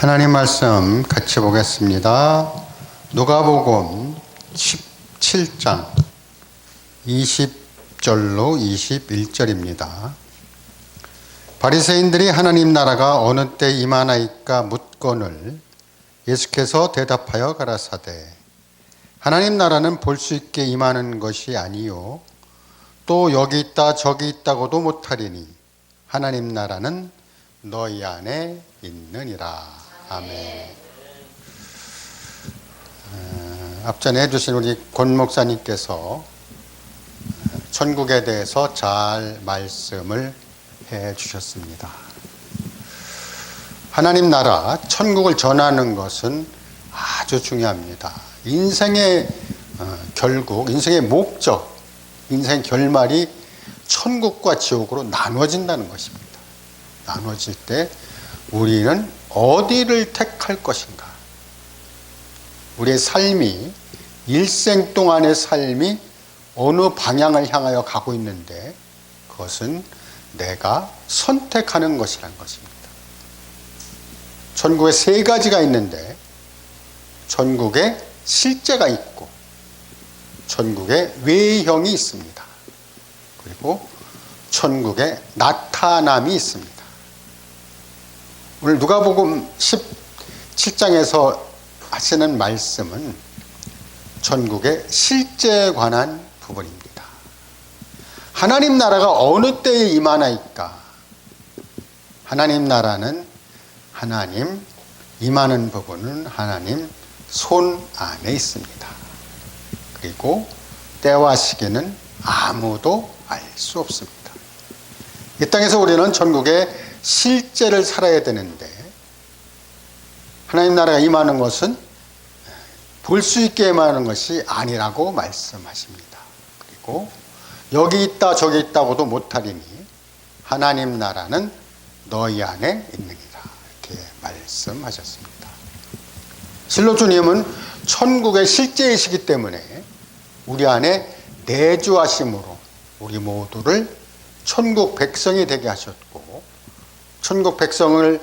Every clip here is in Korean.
하나님 말씀 같이 보겠습니다. 누가복음 17장 20절로 21절입니다. 바리새인들이 하나님 나라가 어느 때 임하나이까 묻거늘 예수께서 대답하여 가라사대 하나님 나라는 볼 수 있게 임하는 것이 아니요 또 여기 있다 저기 있다고도 못하리니 하나님 나라는 너희 안에 있느니라. 아멘. 앞전에 해주신 우리 권 목사님께서 천국에 대해서 잘 말씀을 해 주셨습니다. 하나님 나라, 천국을 전하는 것은 아주 중요합니다. 인생의 결국, 인생의 목적, 인생 결말이 천국과 지옥으로 나눠진다는 것입니다. 나눠질 때 우리는 어디를 택할 것인가? 우리의 삶이, 일생 동안의 삶이 어느 방향을 향하여 가고 있는데 그것은 내가 선택하는 것이라는 것입니다. 천국에 세 가지가 있는데 천국에 실제가 있고 천국에 외형이 있습니다. 그리고 천국에 나타남이 있습니다. 오늘 누가복음 17장에서 하시는 말씀은 천국의 실제에 관한 부분입니다. 하나님 나라가 어느 때에 임하나이까? 하나님 나라는 하나님 임하는 부분은 하나님 손 안에 있습니다. 그리고 때와 시기는 아무도 알 수 없습니다. 이 땅에서 우리는 천국의 실제를 살아야 되는데 하나님 나라가 임하는 것은 볼 수 있게 임하는 것이 아니라고 말씀하십니다. 그리고 여기 있다 저기 있다고도 못하리니 하나님 나라는 너희 안에 있느니라 이렇게 말씀하셨습니다. 실로 주님은 천국의 실제이시기 때문에 우리 안에 내주하심으로 우리 모두를 천국 백성이 되게 하셨고 천국 백성을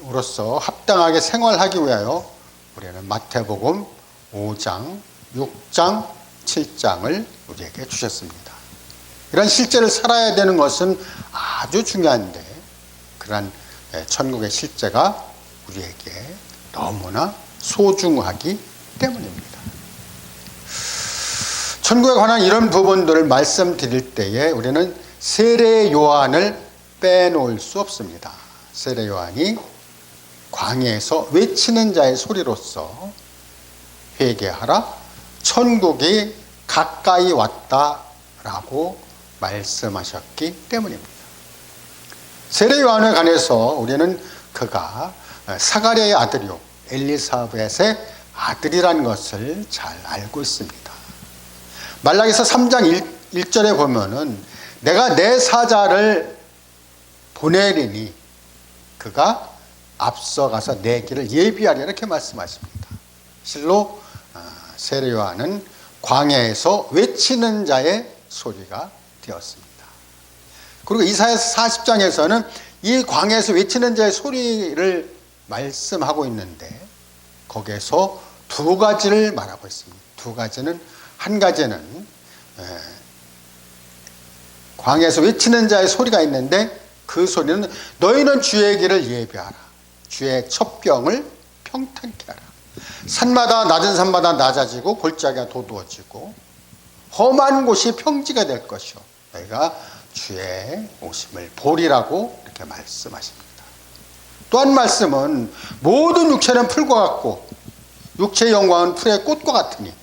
으로서 합당하게 생활하기 위하여 우리는 마태복음 5장, 6장, 7장을 우리에게 주셨습니다. 이런 실제를 살아야 되는 것은 아주 중요한데 그러한 천국의 실제가 우리에게 너무나 소중하기 때문입니다. 천국에 관한 이런 부분들을 말씀드릴 때에 우리는 세례 요한을 빼놓을 수 없습니다. 세례 요한이 광야에서 외치는 자의 소리로서 회개하라 천국이 가까이 왔다라고 말씀하셨기 때문입니다. 세례 요한에 관해서 우리는 그가 사가랴의 아들이요 엘리사벳의 아들이라는 것을 잘 알고 있습니다. 말라기서 3장 1절에 보면은 내가 내 사자를 보내리니 그가 앞서가서 내 길을 예비하리라 이렇게 말씀하십니다. 실로 세례 요한은 광야에서 외치는 자의 소리가 되었습니다. 그리고 이사야서 40장에서는 이 광야에서 외치는 자의 소리를 말씀하고 있는데 거기에서 두 가지를 말하고 있습니다. 두 가지는 한 가지는 광야에서 외치는 자의 소리가 있는데 그 소리는 너희는 주의 길을 예비하라. 주의 첩경을 평탄케 하라. 산마다 낮은 산마다 낮아지고 골짜기가 도두어지고 험한 곳이 평지가 될 것이요 너희가 주의 오심을 보리라고 이렇게 말씀하십니다. 또 한 말씀은 모든 육체는 풀과 같고 육체의 영광은 풀의 꽃과 같으니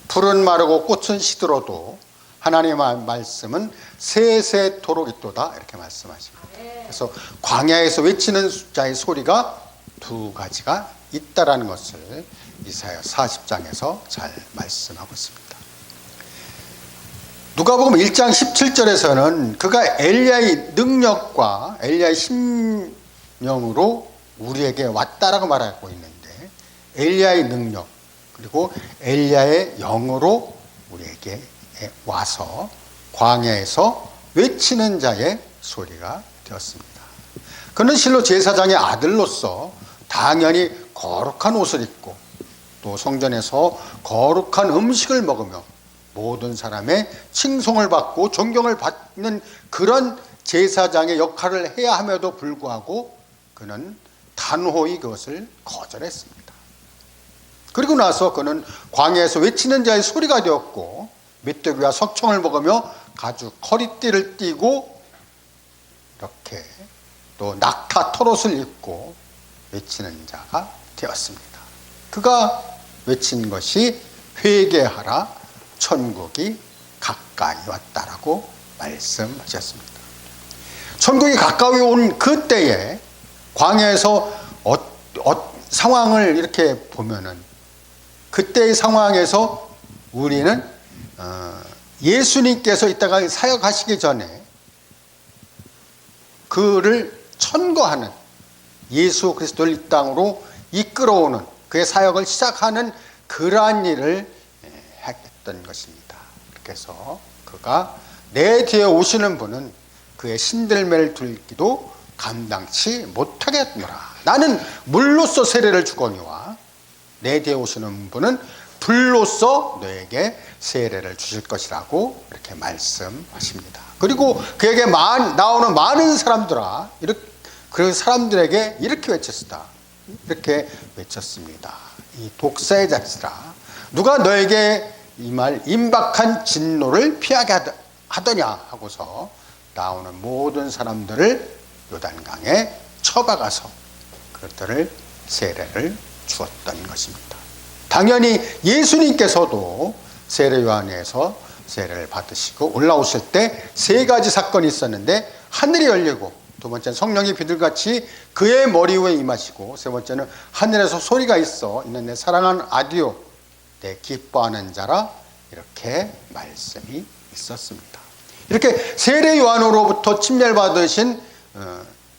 풀은 마르고 꽃은 시들어도 하나님의 말씀은 세세토록 있도다 이렇게 말씀하십니다. 그래서 광야에서 외치는 자의 소리가 두 가지가 있다라는 것을 이사야 40장에서 잘 말씀하고 있습니다. 누가복음 1장 17절에서는 그가 엘리야의 능력과 엘리야의 심령으로 우리에게 왔다라고 말하고 있는데 엘리야의 능력 그리고 엘리야의 영으로 우리에게 와서 광야에서 외치는 자의 소리가 되었습니다. 그는 실로 제사장의 아들로서 당연히 거룩한 옷을 입고 또 성전에서 거룩한 음식을 먹으며 모든 사람의 칭송을 받고 존경을 받는 그런 제사장의 역할을 해야 함에도 불구하고 그는 단호히 그것을 거절했습니다. 그리고 나서 그는 광야에서 외치는 자의 소리가 되었고 메뚜기와 석청을 먹으며 가죽 허리띠를 띠고 이렇게 또 낙타 털옷을 입고 외치는 자가 되었습니다. 그가 외친 것이 회개하라, 천국이 가까이 왔다라고 말씀하셨습니다. 천국이 가까이 온 그때에 광야에서 상황을 이렇게 보면은 그때의 상황에서 우리는 예수님께서 이따가 사역하시기 전에 그를 천거하는 예수 그리스도를 이 땅으로 이끌어오는 그의 사역을 시작하는 그러한 일을 했던 것입니다. 그래서 그가 내 뒤에 오시는 분은 그의 신들매를 들기도 감당치 못하겠노라. 나는 물로써 세례를 주거니와 내 뒤에 오시는 분은 불로써 너에게 세례를 주실 것이라고 이렇게 말씀하십니다. 그리고 그에게 나오는 많은 사람들아, 그 사람들에게 이렇게 외쳤다. 이렇게 외쳤습니다. 이 독사의 자식들아, 누가 너에게 이 말 임박한 진노를 피하게 하더냐 하고서 나오는 모든 사람들을 요단강에 쳐박아서 그들을 세례를 주었던 것입니다. 당연히 예수님께서도 세례 요한에서 세례를 받으시고 올라오실 때 세 가지 사건이 있었는데 하늘이 열리고 두 번째는 성령이 비둘같이 그의 머리 위에 임하시고 세 번째는 하늘에서 소리가 있는 내 사랑하는 아들이요 내 기뻐하는 자라 이렇게 말씀이 있었습니다. 이렇게 세례 요한으로부터 침례받으신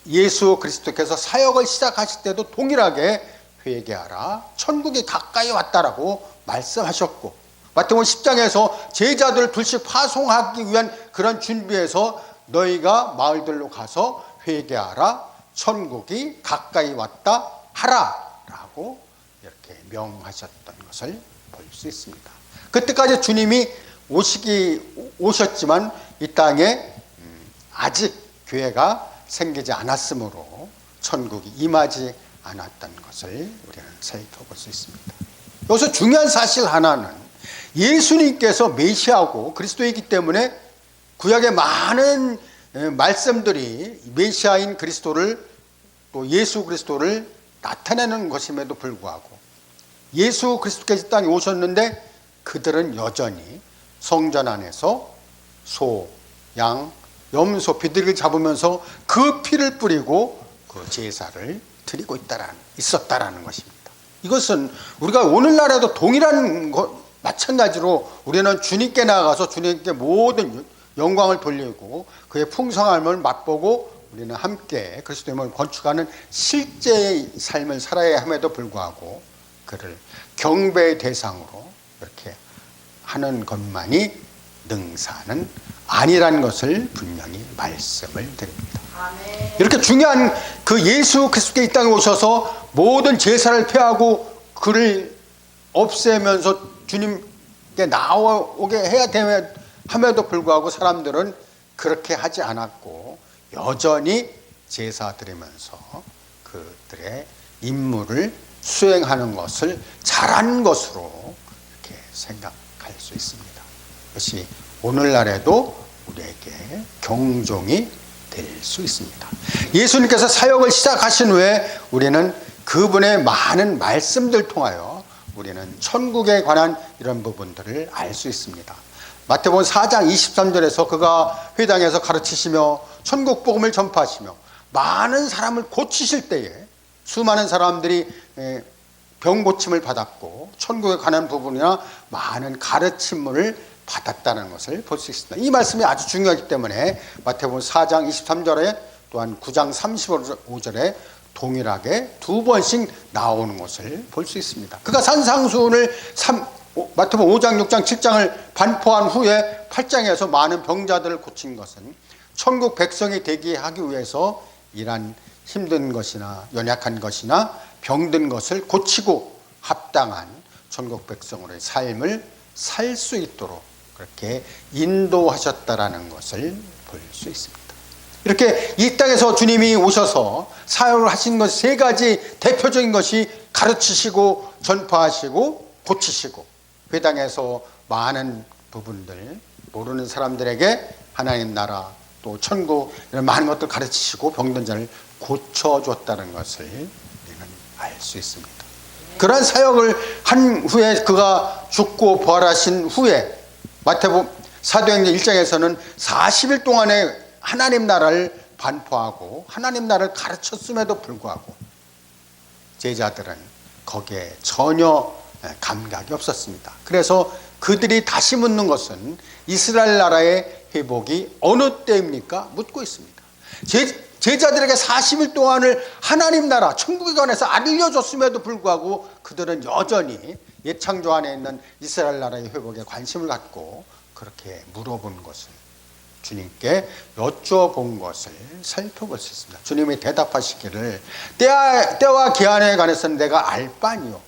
예수 그리스도께서 사역을 시작하실 때도 동일하게 회개하라 천국이 가까이 왔다라고 말씀하셨고 마태복음 10장에서 제자들을 둘씩 파송하기 위한 그런 준비에서 너희가 마을들로 가서 회개하라 천국이 가까이 왔다 하라라고 이렇게 명하셨던 것을 볼 수 있습니다. 그때까지 주님이 오셨지만 이 땅에 아직 교회가 생기지 않았으므로 천국이 임하지 않았던 것을 우리는 살펴볼 수 있습니다. 여기서 중요한 사실 하나는 예수님께서 메시아고 그리스도이기 때문에 구약의 많은 말씀들이 메시아인 그리스도를 또 예수 그리스도를 나타내는 것임에도 불구하고 예수 그리스도께서 이 땅에 오셨는데 그들은 여전히 성전 안에서 소, 양, 염소, 비둘기를 잡으면서 그 피를 뿌리고 그 제사를 드리고 있었다라는 것입니다. 이것은 우리가 오늘날에도 동일한 것 마찬가지로 우리는 주님께 나아가서 주님께 모든 영광을 돌리고 그의 풍성함을 맛보고 우리는 함께 그리스도의 몸을 건축하는 실제의 삶을 살아야 함에도 불구하고 그를 경배의 대상으로 이렇게 하는 것만이 능사는 아니라는 것을 분명히 말씀을 드립니다. 아멘. 이렇게 중요한 그 예수 그리스도께 이 땅에 오셔서 모든 제사를 폐하고 그를 없애면서 주님께 나오게 해야 함에도 불구하고 사람들은 그렇게 하지 않았고 여전히 제사 드리면서 그들의 임무를 수행하는 것을 잘한 것으로 이렇게 생각할 수 있습니다. 그것이 오늘날에도 우리에게 경종이 될 수 있습니다. 예수님께서 사역을 시작하신 후에 우리는 그분의 많은 말씀들 통하여 우리는 천국에 관한 이런 부분들을 알 수 있습니다. 마태복음 4장 23절에서 그가 회당에서 가르치시며 천국 복음을 전파하시며 많은 사람을 고치실 때에 수많은 사람들이 병 고침을 받았고 천국에 관한 부분이나 많은 가르침을 받았다는 것을 볼 수 있습니다. 이 말씀이 아주 중요하기 때문에 마태복음 4장 23절에 또한 9장 35절에 동일하게 두 번씩 나오는 것을 볼 수 있습니다. 그가 산상수훈을 마태복음 5장, 6장, 7장을 반포한 후에 8장에서 많은 병자들을 고친 것은 천국 백성이 되게 하기 위해서 일한 힘든 것이나 연약한 것이나 병든 것을 고치고 합당한 천국 백성으로의 삶을 살 수 있도록 그렇게 인도하셨다라는 것을 볼 수 있습니다. 이렇게 이 땅에서 주님이 오셔서 사역을 하신 것 세 가지 대표적인 것이 가르치시고 전파하시고 고치시고, 회당에서 많은 부분들 모르는 사람들에게 하나님 나라 또 천국 이런 많은 것들 가르치시고 병든 자를 고쳐줬다는 것을 우리는 알 수 있습니다. 그러한 사역을 한 후에 그가 죽고 부활하신 후에 마태복음 사도행전 1장에서는 40일 동안에 하나님 나라를 반포하고 하나님 나라를 가르쳤음에도 불구하고 제자들은 거기에 전혀 감각이 없었습니다. 그래서 그들이 다시 묻는 것은 이스라엘 나라의 회복이 어느 때입니까? 묻고 있습니다. 제자들에게 40일 동안을 하나님 나라 천국에 관해서 알려줬음에도 불구하고 그들은 여전히 옛 창조 안에 있는 이스라엘 나라의 회복에 관심을 갖고 그렇게 물어본 것을, 주님께 여쭤본 것을 살펴볼 수 있습니다. 주님이 대답하시기를 때와 기한에 관해서는 내가 알 바니요,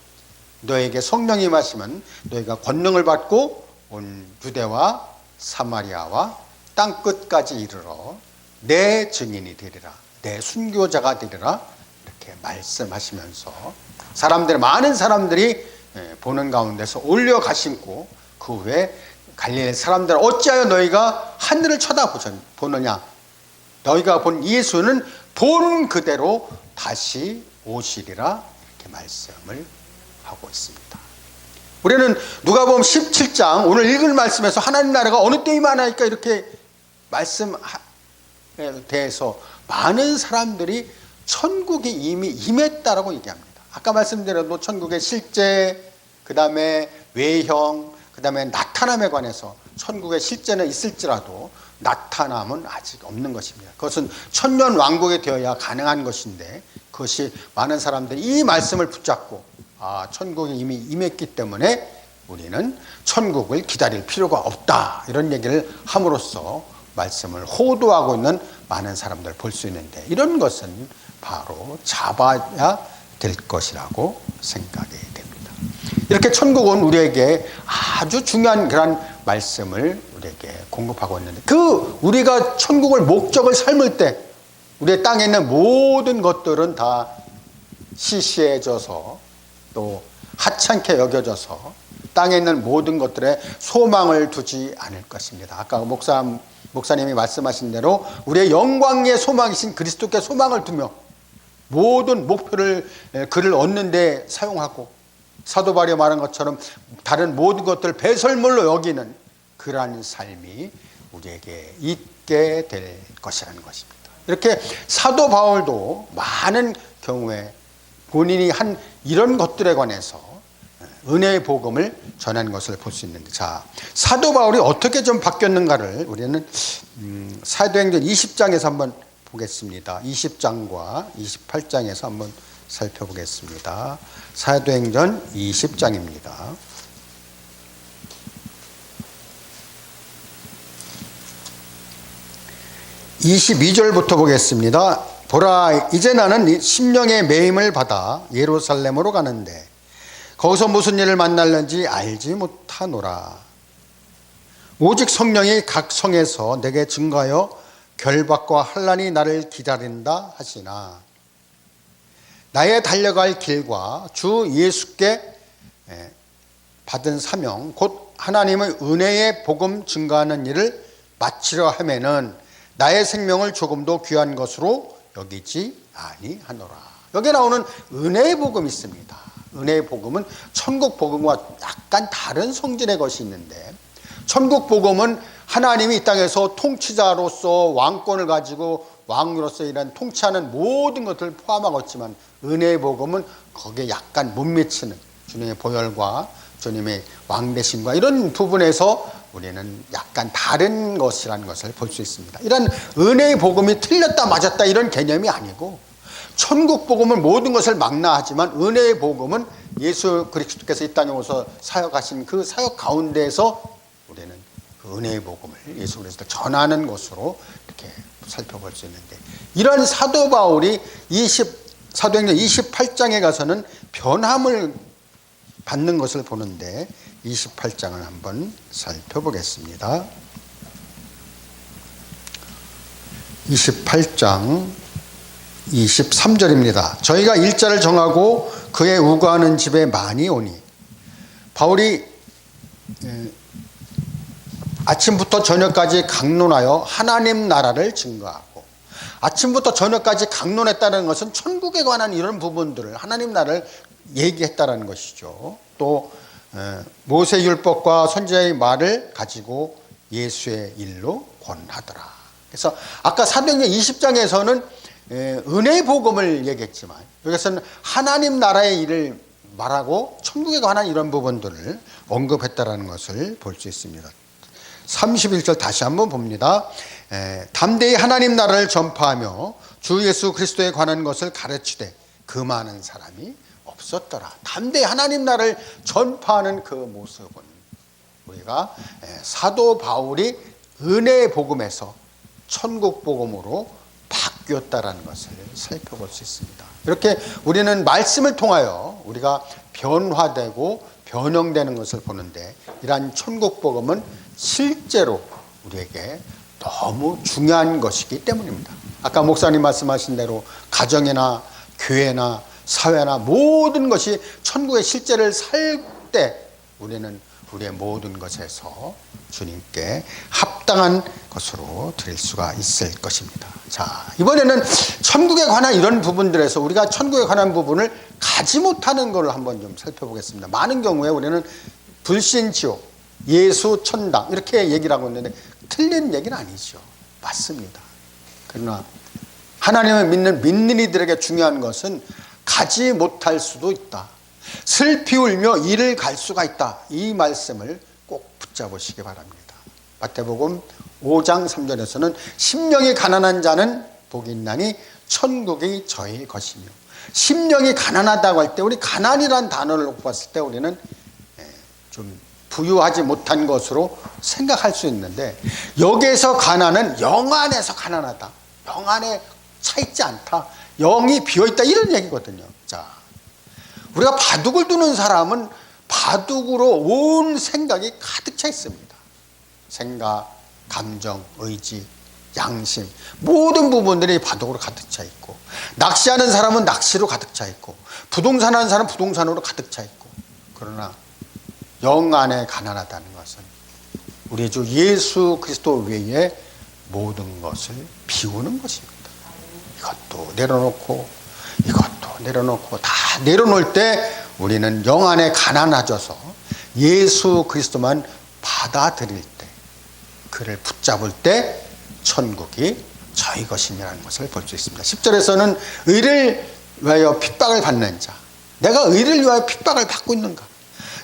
너에게 성령이 임하시면 너희가 권능을 받고 온 유대와 사마리아와 땅끝까지 이르러 내 증인이 되리라, 내 순교자가 되리라, 이렇게 말씀하시면서 많은 사람들이 보는 가운데서 올려가시고 그 후에 갈릴리 사람들 어찌하여 너희가 하늘을 쳐다보느냐, 너희가 본 예수는 본 그대로 다시 오시리라, 이렇게 말씀을 하고 있습니다. 우리는 누가복음 17장 오늘 읽을 말씀에서 하나님 나라가 어느 때에 임하나이까 이렇게 말씀에 대해서 많은 사람들이 천국이 이미 임했다라고 얘기합니다. 아까 말씀드린 천국의 실제, 그 다음에 외형, 그 다음에 나타남에 관해서 천국의 실제는 있을지라도 나타남은 아직 없는 것입니다. 그것은 천년 왕국이 되어야 가능한 것인데, 그것이 많은 사람들이 이 말씀을 붙잡고 천국이 이미 임했기 때문에 우리는 천국을 기다릴 필요가 없다, 이런 얘기를 함으로써 말씀을 호도하고 있는 많은 사람들을 볼 수 있는데, 이런 것은 바로 잡아야 될 것이라고 생각이 됩니다. 이렇게 천국은 우리에게 아주 중요한 그런 말씀을 우리에게 공급하고 있는데, 우리가 천국을 목적을 삼을 때 우리의 땅에 있는 모든 것들은 다 시시해져서 또 하찮게 여겨져서 땅에 있는 모든 것들에 소망을 두지 않을 것입니다. 아까 목사님이 말씀하신 대로 우리의 영광의 소망이신 그리스도께 소망을 두며 모든 목표를 그를 얻는 데 사용하고, 사도 바울이 말한 것처럼 다른 모든 것들 배설물로 여기는 그러한 삶이 우리에게 있게 될 것이라는 것입니다. 이렇게 사도 바울도 많은 경우에 본인이 한 이런 것들에 관해서 은혜의 복음을 전한 것을 볼 수 있는데, 사도 바울이 어떻게 좀 바뀌었는가를 우리는 사도행전 20장에서 한번 보겠습니다. 20장과 28장에서 한번 살펴보겠습니다. 사도행전 20장입니다. 22절부터 보겠습니다. 보라, 이제 나는 심령의 매임을 받아 예루살렘으로 가는데 거기서 무슨 일을 만날는지 알지 못하노라. 오직 성령이 각 성에서 내게 증거하여 결박과 환난이 나를 기다린다 하시나, 나의 달려갈 길과 주 예수께 받은 사명 곧 하나님의 은혜의 복음 증거하는 일을 마치려 하면은 나의 생명을 조금도 귀한 것으로 여기지 아니하노라. 여기에 나오는 은혜의 복음이 있습니다. 은혜의 복음은 천국 복음과 약간 다른 성질의 것이 있는데, 천국 복음은 하나님이 이 땅에서 통치자로서 왕권을 가지고 왕으로서 이런 통치하는 모든 것들을 포함하고 있지만, 은혜의 복음은 거기에 약간 못 미치는 주님의 보혈과 주님의 왕대심과 이런 부분에서 우리는 약간 다른 것이라는 것을 볼 수 있습니다. 이런 은혜의 복음이 틀렸다 맞았다 이런 개념이 아니고, 천국 복음은 모든 것을 망라하지만 은혜의 복음은 예수 그리스도께서 이 땅에 오셔서 사역하신 그 사역 가운데에서 우리는 그 은혜의 복음을 예수 그리스도 전하는 것으로 이렇게 살펴볼 수 있는데, 이런 사도 바울이 사도행전 28장에 가서는 변함을 받는 것을 보는데 28장을 한번 살펴보겠습니다. 28장 23절입니다. 저희가 일자를 정하고 그의 우거하는 집에 많이 오니. 바울이 아침부터 저녁까지 강론하여 하나님 나라를 증거하고, 아침부터 저녁까지 강론했다는 것은 천국에 관한 이런 부분들을, 하나님 나라를 얘기했다는 것이죠. 또 모세율법과 선지자의 말을 가지고 예수의 일로 권하더라. 그래서 아까 사도행전 20장에서는 은혜의 복음을 얘기했지만 여기서는 하나님 나라의 일을 말하고 천국에 관한 이런 부분들을 언급했다는 것을 볼 수 있습니다. 31절 다시 한번 봅니다. 담대히 하나님 나라를 전파하며 주 예수 그리스도에 관한 것을 가르치되 그 많은 사람이 없었더라. 담대히 하나님 나라를 전파하는 그 모습은 우리가 사도 바울이 은혜의 복음에서 천국 복음으로 바뀌었다라는 것을 살펴볼 수 있습니다. 이렇게 우리는 말씀을 통하여 우리가 변화되고 변형되는 것을 보는데, 이러한 천국 복음은 실제로 우리에게 너무 중요한 것이기 때문입니다. 아까 목사님 말씀하신 대로 가정이나 교회나 사회나 모든 것이 천국의 실제를 살 때 우리는 우리의 모든 것에서 주님께 합당한 것으로 드릴 수가 있을 것입니다. 자, 이번에는 천국에 관한 이런 부분들에서 우리가 천국에 관한 부분을 가지 못하는 것을 한번 좀 살펴보겠습니다. 많은 경우에 우리는 불신 지옥, 예수 천당 이렇게 얘기를 하고 있는데 틀린 얘기는 아니죠. 맞습니다. 그러나 하나님을 믿는 이들에게 중요한 것은 가지 못할 수도 있다. 슬피 울며 이를 갈 수가 있다. 이 말씀을 꼭 붙잡으시기 바랍니다. 마태복음 5장 3절에서는 심령이 가난한 자는 복이 있나니 천국이 저희 것이며, 심령이 가난하다고 할 때 우리 가난이라는 단어를 놓고 봤을 때 우리는 좀 부유하지 못한 것으로 생각할 수 있는데, 여기에서 가난은 영 안에서 가난하다, 영 안에 차 있지 않다, 영이 비어있다, 이런 얘기거든요. 자, 우리가 바둑을 두는 사람은 바둑으로 온 생각이 가득 차 있습니다. 생각, 감정, 의지, 양심, 모든 부분들이 바둑으로 가득 차 있고, 낚시하는 사람은 낚시로 가득 차 있고, 부동산 하는 사람은 부동산으로 가득 차 있고. 그러나 영 안에 가난하다는 것은 우리 주 예수 그리스도 외에 모든 것을 비우는 것입니다. 이것도 내려놓고 이것도 내려놓고 다 내려놓을 때 우리는 영 안에 가난해져서 예수 그리스도만 받아들일 때, 그를 붙잡을 때 천국이 저희 것이라는 것을 볼 수 있습니다. 10절에서는 의를 위하여 핍박을 받는 자, 내가 의를 위하여 핍박을 받고 있는가?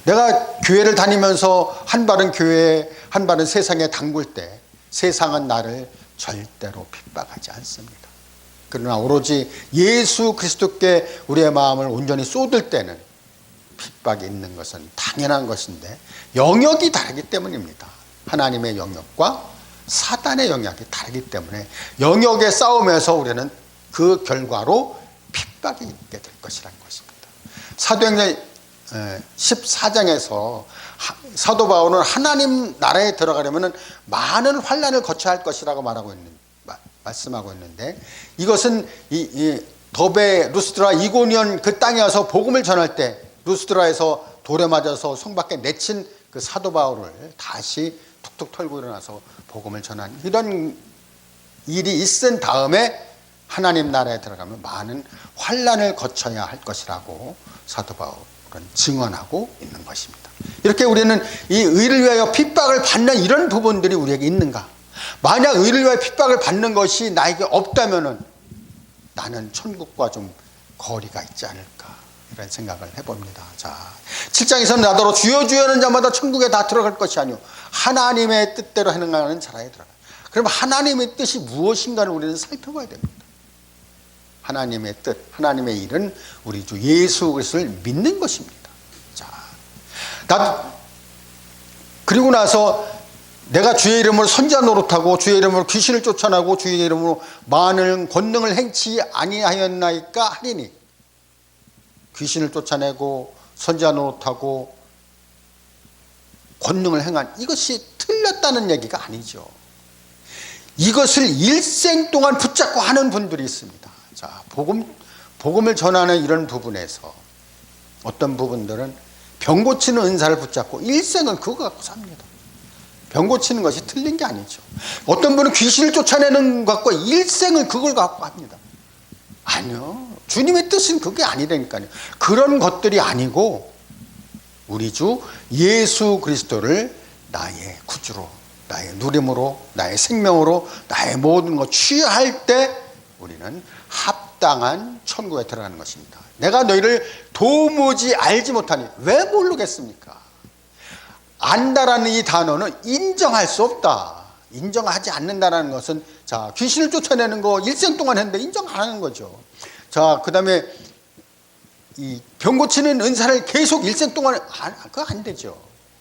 내가 교회를 다니면서 한 발은 교회에 한 발은 세상에 담글 때 세상은 나를 절대로 핍박하지 않습니다. 그러나 오로지 예수 그리스도께 우리의 마음을 온전히 쏟을 때는 핍박이 있는 것은 당연한 것인데 영역이 다르기 때문입니다. 하나님의 영역과 사단의 영역이 다르기 때문에 영역의 싸움에서 우리는 그 결과로 핍박이 있게 될 것이라는 것입니다. 사도행전 14장에서 사도 바울은 하나님 나라에 들어가려면 많은 환난을 거쳐야 할 것이라고 말씀하고 있는데, 이것은 이 더베, 루스드라, 이고니온 그 땅에 와서 복음을 전할 때 루스드라에서 돌에 맞아서 성 밖에 내친 그 사도 바울을 다시 툭툭 털고 일어나서 복음을 전한 이런 일이 있은 다음에 하나님 나라에 들어가면 많은 환난을 거쳐야 할 것이라고 사도 바울은 증언하고 있는 것입니다. 이렇게 우리는 이 의를 위하여 핍박을 받는 이런 부분들이 우리에게 있는가? 만약 의를 위하여 핍박을 받는 것이 나에게 없다면은 나는 천국과 좀 거리가 있지 않을까, 이런 생각을 해봅니다. 자, 7장에서는 나더러 주여 주여 하는 자마다 천국에 다 들어갈 것이 아니오 하나님의 뜻대로 행하는 자라에 들어가. 그럼 하나님의 뜻이 무엇인가를 우리는 살펴봐야 됩니다. 하나님의 뜻, 하나님의 일은 우리 주 예수 그리스도를 믿는 것입니다. 자, 그리고 나서 내가 주의 이름으로 선지자 노릇하고 주의 이름으로 귀신을 쫓아내고 주의 이름으로 많은 권능을 행치 아니하였나이까 하리니, 귀신을 쫓아내고 선지자 노릇하고 권능을 행한 이것이 틀렸다는 얘기가 아니죠. 이것을 일생 동안 붙잡고 하는 분들이 있습니다. 자, 복음을 전하는 이런 부분에서 어떤 부분들은 병 고치는 은사를 붙잡고 일생은 그거 갖고 삽니다. 병 고치는 것이 틀린 게 아니죠. 어떤 분은 귀신을 쫓아내는 것 갖고 일생을 그걸 갖고 합니다. 아니요. 주님의 뜻은 그게 아니라니까요. 그런 것들이 아니고 우리 주 예수 그리스도를 나의 구주로, 나의 누림으로, 나의 생명으로, 나의 모든 것 취할 때 우리는 합당한 천국에 들어가는 것입니다. 내가 너희를 도무지 알지 못하니 왜 모르겠습니까? 안다라는 이 단어는 인정할 수 없다. 인정하지 않는다라는 것은, 자, 귀신을 쫓아내는 거 일생 동안 했는데 인정 안 하는 거죠. 자, 그 다음에 이 병 고치는 은사를 계속 일생 동안 그거 안 되죠.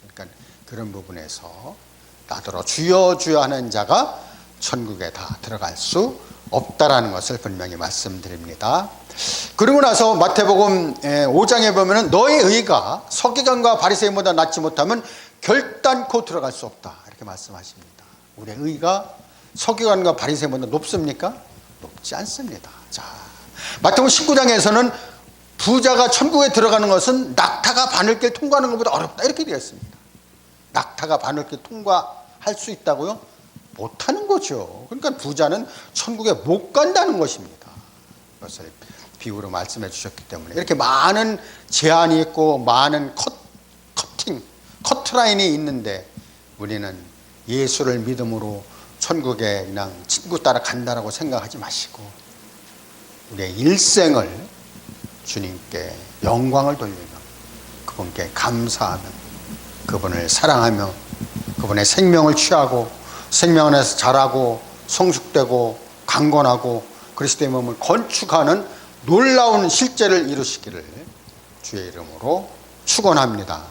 그러니까 그런 부분에서 나더러 주여 주여 하는 자가 천국에 다 들어갈 수 없다라는 것을 분명히 말씀드립니다. 그리고 나서 마태복음 5장에 보면은 너의 의가 서기관과 바리새인보다 낫지 못하면 결단코 들어갈 수 없다 이렇게 말씀하십니다. 우리의 의가 서기관과 바리새인보다 높습니까? 높지 않습니다. 자, 마태복음 19장에서는 부자가 천국에 들어가는 것은 낙타가 바늘길 통과하는 것보다 어렵다 이렇게 되어 있습니다. 낙타가 바늘길 통과할 수 있다고요? 못하는 거죠. 그러니까 부자는 천국에 못 간다는 것입니다. 그것을 비유로 말씀해 주셨기 때문에 이렇게 많은 제한이 있고 많은 커트라인이 있는데 우리는 예수를 믿음으로 천국에 그냥 친구 따라 간다라고 생각하지 마시고 우리의 일생을 주님께 영광을 돌리며 그분께 감사하며 그분을 사랑하며 그분의 생명을 취하고 생명 안에서 자라고 성숙되고 강건하고 그리스도의 몸을 건축하는 놀라운 실제를 이루시기를 주의 이름으로 축원합니다.